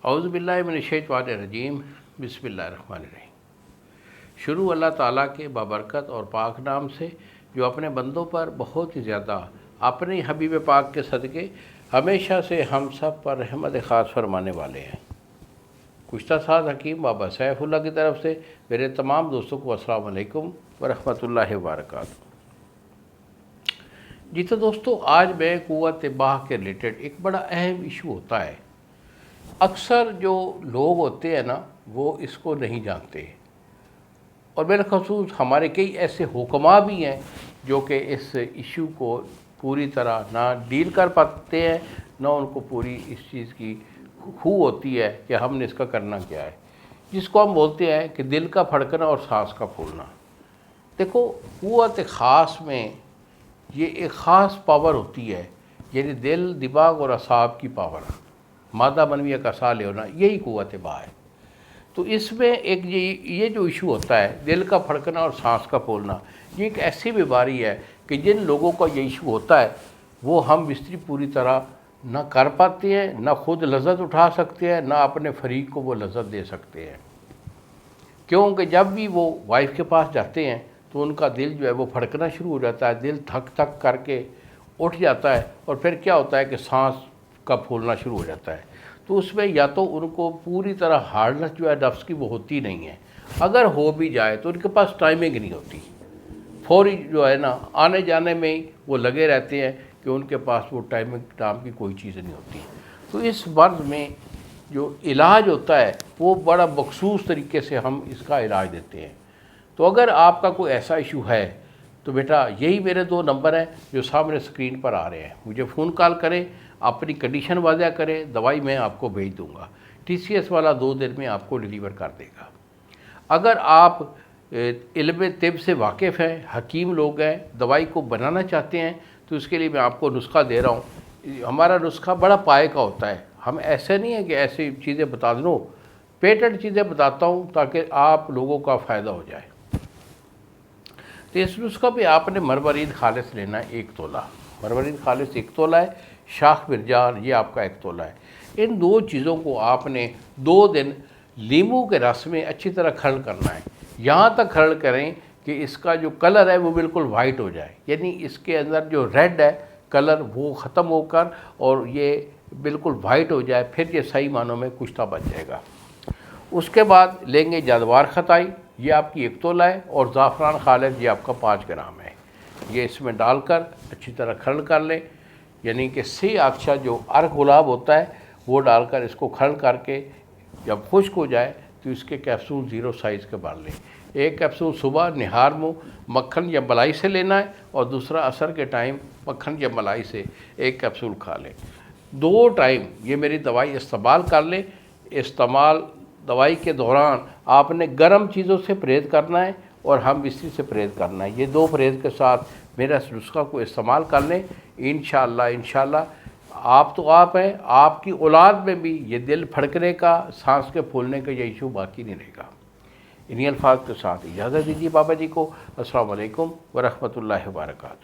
اعوذ باللہ من الشیطان الرجیم، بسم اللہ الرحمن الرحیم۔ شروع اللہ تعالیٰ کے بابرکت اور پاک نام سے جو اپنے بندوں پر بہت ہی زیادہ اپنے حبیب پاک کے صدقے ہمیشہ سے ہم سب پر رحمت خاص فرمانے والے ہیں۔ گزشتہ سال حکیم بابا سیف اللہ کی طرف سے میرے تمام دوستوں کو السلام علیکم ورحمۃ اللہ وبرکاتہ۔ جی تو دوستو، آج میں قوت باہ کے ریلیٹڈ ایک بڑا اہم ایشو ہوتا ہے۔ اکثر جو لوگ ہوتے ہیں نا، وہ اس کو نہیں جانتے، اور بالخصوص ہمارے کئی ایسے حکماء بھی ہیں جو کہ اس ایشو کو پوری طرح نہ ڈیل کر پاتے ہیں، نہ ان کو پوری اس چیز کی خو ہوتی ہے کہ ہم نے اس کا کرنا کیا ہے، جس کو ہم بولتے ہیں کہ دل کا پھڑکنا اور سانس کا پھولنا۔ دیکھو، قوت خاص میں یہ ایک خاص پاور ہوتی ہے، یعنی دل، دماغ اور اعصاب کی پاور، مادہ منویہ کا سا لے ہونا، یہی قوت باہ ہے۔ تو اس میں ایک یہ جو ایشو ہوتا ہے، دل کا پھڑکنا اور سانس کا پھولنا، یہ ایک ایسی بیماری ہے کہ جن لوگوں کا یہ ایشو ہوتا ہے وہ ہم بستری پوری طرح نہ کر پاتے ہیں، نہ خود لذت اٹھا سکتے ہیں، نہ اپنے فریق کو وہ لذت دے سکتے ہیں، کیونکہ جب بھی وہ وائف کے پاس جاتے ہیں تو ان کا دل جو ہے وہ پھڑکنا شروع ہو جاتا ہے، دل تھک تھک کر کے اٹھ جاتا ہے، اور پھر کیا ہوتا ہے کہ سانس کا پھولنا شروع ہو جاتا ہے۔ تو اس میں یا تو ان کو پوری طرح ہارڈنس جو ہے نفس کی وہ ہوتی نہیں ہے، اگر ہو بھی جائے تو ان کے پاس ٹائمنگ نہیں ہوتی، فوری جو ہے نا آنے جانے میں ہی وہ لگے رہتے ہیں کہ ان کے پاس وہ ٹائمنگ نام کی کوئی چیز نہیں ہوتی۔ تو اس مرض میں جو علاج ہوتا ہے وہ بڑا مخصوص طریقے سے ہم اس کا علاج دیتے ہیں۔ تو اگر آپ کا کوئی ایسا ایشو ہے تو بیٹا یہی میرے 2 نمبر ہیں جو سامنے اسکرین پر آ رہے ہیں، مجھے فون کال کریں، اپنی کنڈیشن واضح کریں، دوائی میں آپ کو بھیج دوں گا، ٹی سی ایس والا 2 دن میں آپ کو ڈیلیور کر دے گا۔ اگر آپ علم طب سے واقف ہیں، حکیم لوگ ہیں، دوائی کو بنانا چاہتے ہیں، تو اس کے لیے میں آپ کو نسخہ دے رہا ہوں۔ ہمارا نسخہ بڑا پائے کا ہوتا ہے، ہم ایسے نہیں ہیں کہ ایسی چیزیں بتا دوں، پیٹنٹ چیزیں بتاتا ہوں تاکہ آپ لوگوں کا فائدہ ہو جائے۔ تو اس نسخہ پہ آپ نے مروارید خالص لینا ہے 1 تولہ، مروارید خالص 1 تولہ ہے، شاخ مرجان یہ آپ کا 1 تولہ ہے۔ ان 2 چیزوں کو آپ نے 2 دن لیمو کے رس میں اچھی طرح کھرل کرنا ہے، یہاں تک کھرل کریں کہ اس کا جو کلر ہے وہ بالکل وائٹ ہو جائے، یعنی اس کے اندر جو ریڈ ہے کلر وہ ختم ہو کر اور یہ بالکل وائٹ ہو جائے، پھر یہ صحیح معنوں میں کشتہ بن جائے گا۔ اس کے بعد لیں گے جادوار خطائی، یہ آپ کی 1 تولہ ہے، اور زعفران خالص یہ آپ کا 5 گرام ہے۔ یہ اس میں ڈال کر اچھی طرح کھرل کر لیں، یعنی کہ سی اکشا جو ارک گلاب ہوتا ہے وہ ڈال کر اس کو کھرل کر کے جب خشک ہو جائے تو اس کے کیپسول 0 سائز کے بھر لیں۔ 1 کیپسول صبح نہار منہ مکھن یا ملائی سے لینا ہے، اور دوسرا عصر کے ٹائم مکھن یا ملائی سے 1 کیپسول کھا لیں۔ 2 ٹائم یہ میری دوائی استعمال کر لیں۔ استعمال دوائی کے دوران آپ نے گرم چیزوں سے پرہیز کرنا ہے اور ہم بستری سے پرہیز کرنا ہے۔ یہ 2 پرہیز کے ساتھ میرا اس نسخہ کو استعمال کر لیں، انشاءاللہ آپ تو آپ ہیں، آپ کی اولاد میں بھی یہ دل پھڑکنے کا، سانس کے پھولنے کا یہ ایشو باقی نہیں رہے گا۔ انہی الفاظ کے ساتھ اجازت دیجیے بابا جی کو۔ السلام علیکم ورحمۃ اللہ وبرکاتہ۔